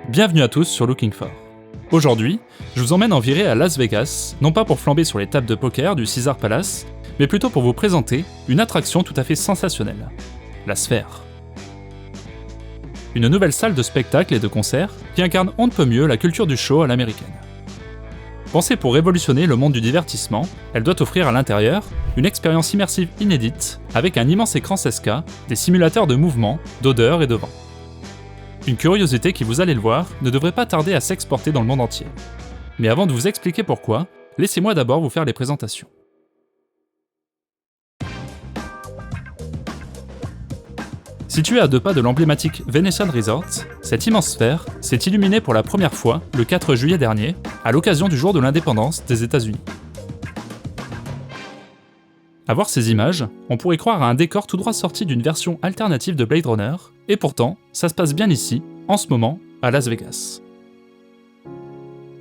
Bienvenue à tous sur Looking For. Aujourd'hui, je vous emmène en virée à Las Vegas, non pas pour flamber sur les tables de poker du Caesars Palace, mais plutôt pour vous présenter une attraction tout à fait sensationnelle, la Sphère. Une nouvelle salle de spectacle et de concert qui incarne on ne peut mieux la culture du show à l'américaine. Pensée pour révolutionner le monde du divertissement, elle doit offrir à l'intérieur une expérience immersive inédite avec un immense écran 16K, des simulateurs de mouvement, d'odeur et de vent. Une curiosité qui, vous allez le voir, ne devrait pas tarder à s'exporter dans le monde entier. Mais avant de vous expliquer pourquoi, laissez-moi d'abord vous faire les présentations. Située à 2 pas de l'emblématique Venetian Resort, cette immense sphère s'est illuminée pour la première fois le 4 juillet dernier, à l'occasion du jour de l'indépendance des États-Unis. À voir ces images, on pourrait croire à un décor tout droit sorti d'une version alternative de Blade Runner, et pourtant, ça se passe bien ici, en ce moment, à Las Vegas.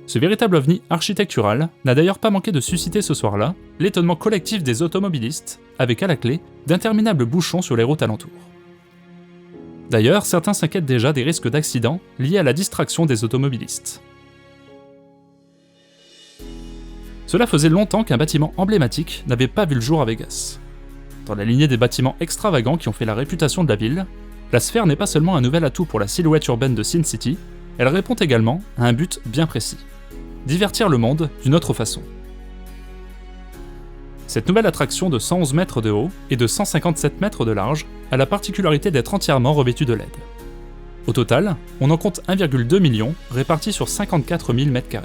Ce véritable ovni architectural n'a d'ailleurs pas manqué de susciter ce soir-là l'étonnement collectif des automobilistes, avec à la clé d'interminables bouchons sur les routes alentours. D'ailleurs, certains s'inquiètent déjà des risques d'accidents liés à la distraction des automobilistes. Cela faisait longtemps qu'un bâtiment emblématique n'avait pas vu le jour à Vegas. Dans la lignée des bâtiments extravagants qui ont fait la réputation de la ville, la Sphère n'est pas seulement un nouvel atout pour la silhouette urbaine de Sin City, elle répond également à un but bien précis: divertir le monde d'une autre façon. Cette nouvelle attraction de 111 mètres de haut et de 157 mètres de large a la particularité d'être entièrement revêtue de LED. Au total, on en compte 1,2 million répartis sur 54 000 m².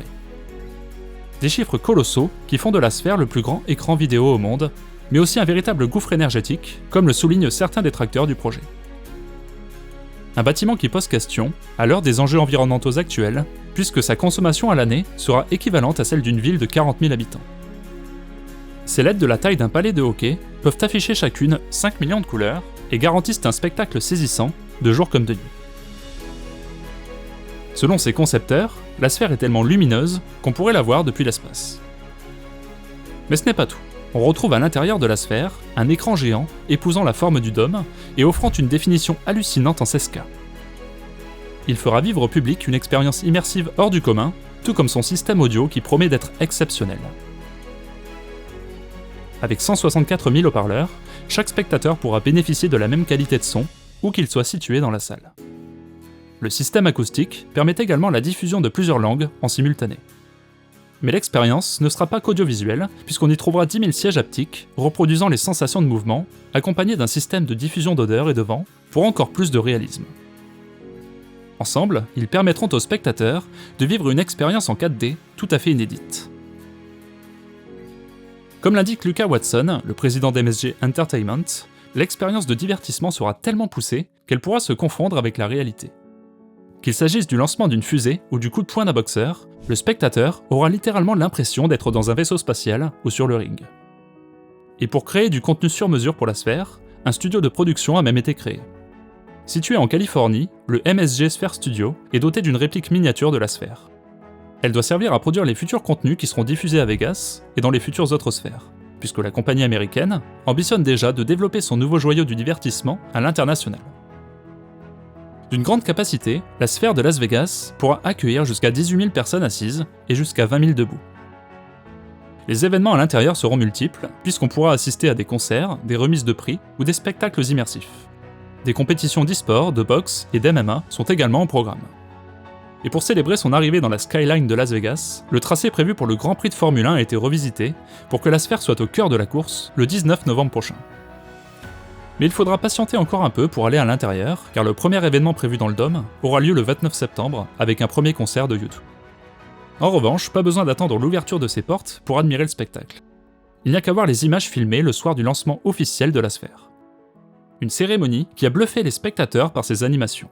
Des chiffres colossaux qui font de la Sphère le plus grand écran vidéo au monde, mais aussi un véritable gouffre énergétique, comme le soulignent certains détracteurs du projet. Un bâtiment qui pose question à l'heure des enjeux environnementaux actuels, puisque sa consommation à l'année sera équivalente à celle d'une ville de 40 000 habitants. Ces LED de la taille d'un palais de hockey peuvent afficher chacune 5 millions de couleurs et garantissent un spectacle saisissant, de jour comme de nuit. Selon ses concepteurs, la Sphère est tellement lumineuse qu'on pourrait la voir depuis l'espace. Mais ce n'est pas tout. On retrouve à l'intérieur de la Sphère un écran géant épousant la forme du dôme et offrant une définition hallucinante en 16K. Il fera vivre au public une expérience immersive hors du commun, tout comme son système audio qui promet d'être exceptionnel. Avec 164 000 haut-parleurs, chaque spectateur pourra bénéficier de la même qualité de son, où qu'il soit situé dans la salle. Le système acoustique permet également la diffusion de plusieurs langues en simultané. Mais l'expérience ne sera pas qu'audiovisuelle, puisqu'on y trouvera 10 000 sièges haptiques, reproduisant les sensations de mouvement, accompagnés d'un système de diffusion d'odeur et de vent, pour encore plus de réalisme. Ensemble, ils permettront aux spectateurs de vivre une expérience en 4D tout à fait inédite. Comme l'indique Lucas Watson, le président d'MSG Entertainment, l'expérience de divertissement sera tellement poussée qu'elle pourra se confondre avec la réalité. Qu'il s'agisse du lancement d'une fusée ou du coup de poing d'un boxeur, le spectateur aura littéralement l'impression d'être dans un vaisseau spatial ou sur le ring. Et pour créer du contenu sur mesure pour la Sphère, un studio de production a même été créé. Situé en Californie, le MSG Sphere Studio est doté d'une réplique miniature de la Sphère. Elle doit servir à produire les futurs contenus qui seront diffusés à Vegas et dans les futures autres sphères, puisque la compagnie américaine ambitionne déjà de développer son nouveau joyau du divertissement à l'international. D'une grande capacité, la Sphère de Las Vegas pourra accueillir jusqu'à 18 000 personnes assises et jusqu'à 20 000 debout. Les événements à l'intérieur seront multiples, puisqu'on pourra assister à des concerts, des remises de prix ou des spectacles immersifs. Des compétitions d'e-sport, de boxe et d'MMA sont également au programme. Et pour célébrer son arrivée dans la skyline de Las Vegas, le tracé prévu pour le Grand Prix de Formule 1 a été revisité pour que la Sphère soit au cœur de la course le 19 novembre prochain. Mais il faudra patienter encore un peu pour aller à l'intérieur, car le premier événement prévu dans le Dôme aura lieu le 29 septembre avec un premier concert de U2. En revanche, pas besoin d'attendre l'ouverture de ses portes pour admirer le spectacle. Il n'y a qu'à voir les images filmées le soir du lancement officiel de la Sphère. Une cérémonie qui a bluffé les spectateurs par ses animations.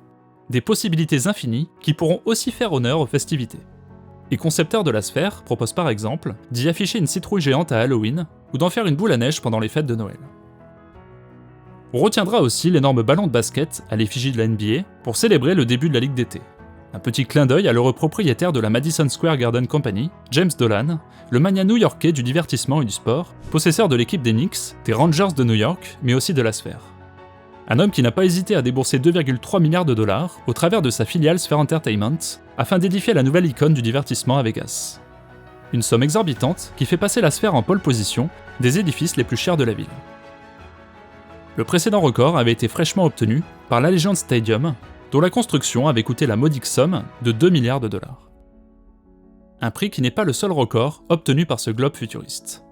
Des possibilités infinies qui pourront aussi faire honneur aux festivités. Les concepteurs de la Sphère proposent par exemple d'y afficher une citrouille géante à Halloween ou d'en faire une boule à neige pendant les fêtes de Noël. On retiendra aussi l'énorme ballon de basket à l'effigie de la NBA pour célébrer le début de la Ligue d'été. Un petit clin d'œil à l'heureux propriétaire de la Madison Square Garden Company, James Dolan, le magnat new-yorkais du divertissement et du sport, possesseur de l'équipe des Knicks, des Rangers de New York, mais aussi de la Sphère. Un homme qui n'a pas hésité à débourser 2,3 milliards de dollars au travers de sa filiale Sphere Entertainment afin d'édifier la nouvelle icône du divertissement à Vegas. Une somme exorbitante qui fait passer la Sphere en pole position des édifices les plus chers de la ville. Le précédent record avait été fraîchement obtenu par l'Allegiant Stadium, dont la construction avait coûté la modique somme de 2 milliards de dollars. Un prix qui n'est pas le seul record obtenu par ce globe futuriste.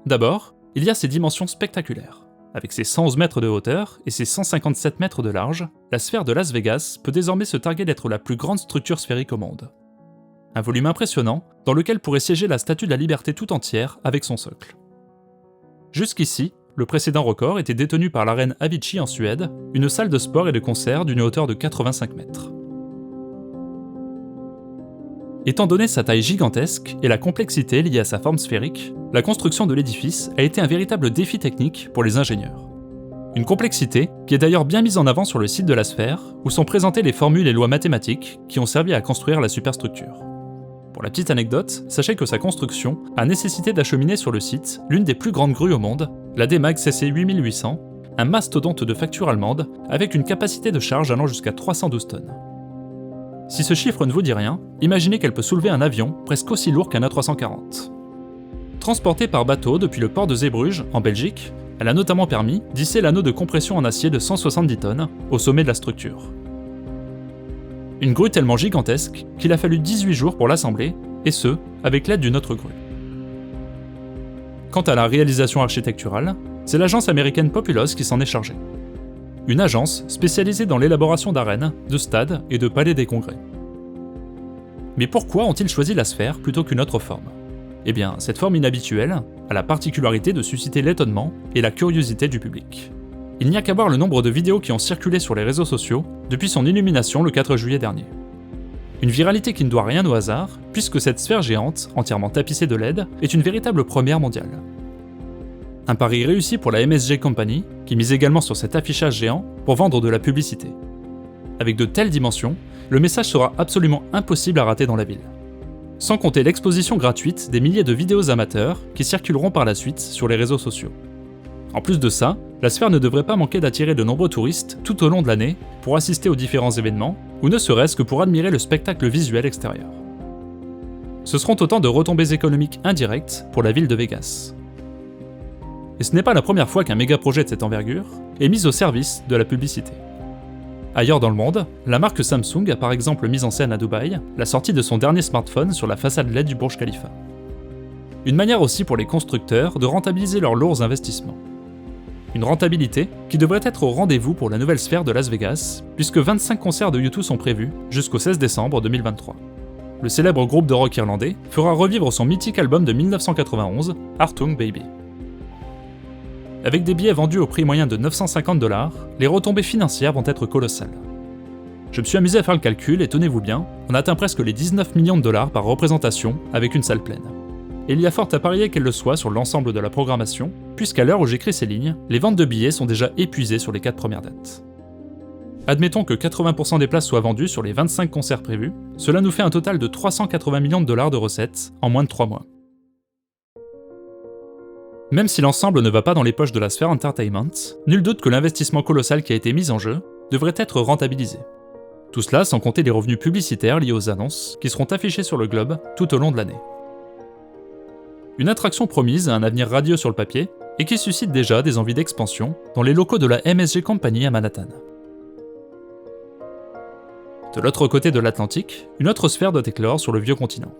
D'abord, il y a ses dimensions spectaculaires. Avec ses 111 mètres de hauteur et ses 157 mètres de large, la Sphère de Las Vegas peut désormais se targuer d'être la plus grande structure sphérique au monde. Un volume impressionnant dans lequel pourrait siéger la Statue de la Liberté tout entière avec son socle. Jusqu'ici, le précédent record était détenu par l'arène Avicii en Suède, une salle de sport et de concert d'une hauteur de 85 mètres. Étant donné sa taille gigantesque et la complexité liée à sa forme sphérique, la construction de l'édifice a été un véritable défi technique pour les ingénieurs. Une complexité qui est d'ailleurs bien mise en avant sur le site de la Sphère, où sont présentées les formules et lois mathématiques qui ont servi à construire la superstructure. Pour la petite anecdote, sachez que sa construction a nécessité d'acheminer sur le site l'une des plus grandes grues au monde, la D-Mag CC 8800, un mastodonte de facture allemande avec une capacité de charge allant jusqu'à 312 tonnes. Si ce chiffre ne vous dit rien, imaginez qu'elle peut soulever un avion presque aussi lourd qu'un A340. Transportée par bateau depuis le port de Zeebrugge, en Belgique, elle a notamment permis d'hisser l'anneau de compression en acier de 170 tonnes au sommet de la structure. Une grue tellement gigantesque qu'il a fallu 18 jours pour l'assembler, et ce, avec l'aide d'une autre grue. Quant à la réalisation architecturale, c'est l'agence américaine Populous qui s'en est chargée. Une agence spécialisée dans l'élaboration d'arènes, de stades et de palais des congrès. Mais pourquoi ont-ils choisi la Sphère plutôt qu'une autre forme ? Eh bien, cette forme inhabituelle a la particularité de susciter l'étonnement et la curiosité du public. Il n'y a qu'à voir le nombre de vidéos qui ont circulé sur les réseaux sociaux depuis son illumination le 4 juillet dernier. Une viralité qui ne doit rien au hasard, puisque cette sphère géante, entièrement tapissée de LED, est une véritable première mondiale. Un pari réussi pour la MSG Company, qui mise également sur cet affichage géant pour vendre de la publicité. Avec de telles dimensions, le message sera absolument impossible à rater dans la ville. Sans compter l'exposition gratuite des milliers de vidéos amateurs qui circuleront par la suite sur les réseaux sociaux. En plus de ça, la Sphère ne devrait pas manquer d'attirer de nombreux touristes tout au long de l'année pour assister aux différents événements, ou ne serait-ce que pour admirer le spectacle visuel extérieur. Ce seront autant de retombées économiques indirectes pour la ville de Vegas. Et ce n'est pas la première fois qu'un méga projet de cette envergure est mis au service de la publicité. Ailleurs dans le monde, la marque Samsung a par exemple mis en scène à Dubaï la sortie de son dernier smartphone sur la façade LED du Burj Khalifa. Une manière aussi pour les constructeurs de rentabiliser leurs lourds investissements. Une rentabilité qui devrait être au rendez-vous pour la nouvelle Sphère de Las Vegas, puisque 25 concerts de U2 sont prévus jusqu'au 16 décembre 2023. Le célèbre groupe de rock irlandais fera revivre son mythique album de 1991, Achtung Baby. Avec des billets vendus au prix moyen de 950 $, les retombées financières vont être colossales. Je me suis amusé à faire le calcul et tenez-vous bien, on atteint presque les 19 millions de dollars par représentation avec une salle pleine. Et il y a fort à parier qu'elle le soit sur l'ensemble de la programmation, puisqu'à l'heure où j'écris ces lignes, les ventes de billets sont déjà épuisées sur les 4 premières dates. Admettons que 80% des places soient vendues sur les 25 concerts prévus, cela nous fait un total de 380 millions de dollars de recettes en moins de 3 mois. Même si l'ensemble ne va pas dans les poches de la Sphere Entertainment, nul doute que l'investissement colossal qui a été mis en jeu devrait être rentabilisé. Tout cela sans compter les revenus publicitaires liés aux annonces qui seront affichés sur le globe tout au long de l'année. Une attraction promise à un avenir radieux sur le papier et qui suscite déjà des envies d'expansion dans les locaux de la MSG Company à Manhattan. De l'autre côté de l'Atlantique, une autre sphère doit éclore sur le vieux continent.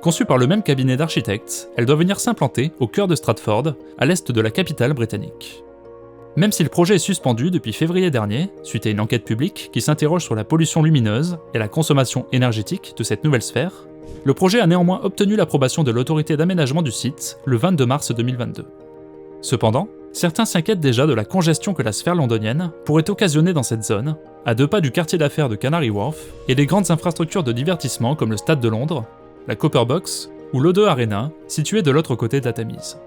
Conçue par le même cabinet d'architectes, elle doit venir s'implanter au cœur de Stratford, à l'est de la capitale britannique. Même si le projet est suspendu depuis février dernier, suite à une enquête publique qui s'interroge sur la pollution lumineuse et la consommation énergétique de cette nouvelle sphère, le projet a néanmoins obtenu l'approbation de l'autorité d'aménagement du site le 22 mars 2022. Cependant, certains s'inquiètent déjà de la congestion que la sphère londonienne pourrait occasionner dans cette zone, à 2 pas du quartier d'affaires de Canary Wharf et des grandes infrastructures de divertissement comme le Stade de Londres, la Copper Box ou l'O2 Arena, située de l'autre côté de la Tamise.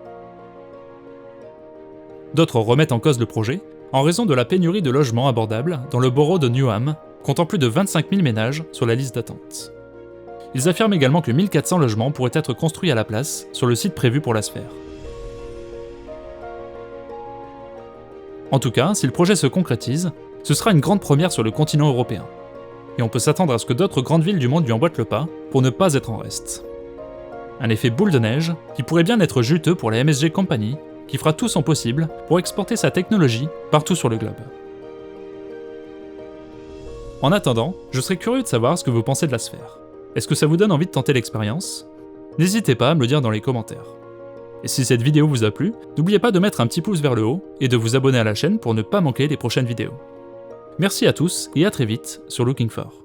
D'autres remettent en cause le projet en raison de la pénurie de logements abordables dans le borough de Newham, comptant plus de 25 000 ménages sur la liste d'attente. Ils affirment également que 1400 logements pourraient être construits à la place sur le site prévu pour la sphère. En tout cas, si le projet se concrétise, ce sera une grande première sur le continent européen. Et on peut s'attendre à ce que d'autres grandes villes du monde lui emboîtent le pas pour ne pas être en reste. Un effet boule de neige qui pourrait bien être juteux pour la MSG Company, qui fera tout son possible pour exporter sa technologie partout sur le globe. En attendant, je serais curieux de savoir ce que vous pensez de la sphère. Est-ce que ça vous donne envie de tenter l'expérience ? N'hésitez pas à me le dire dans les commentaires. Et si cette vidéo vous a plu, n'oubliez pas de mettre un petit pouce vers le haut et de vous abonner à la chaîne pour ne pas manquer les prochaines vidéos. Merci à tous et à très vite sur Looking For.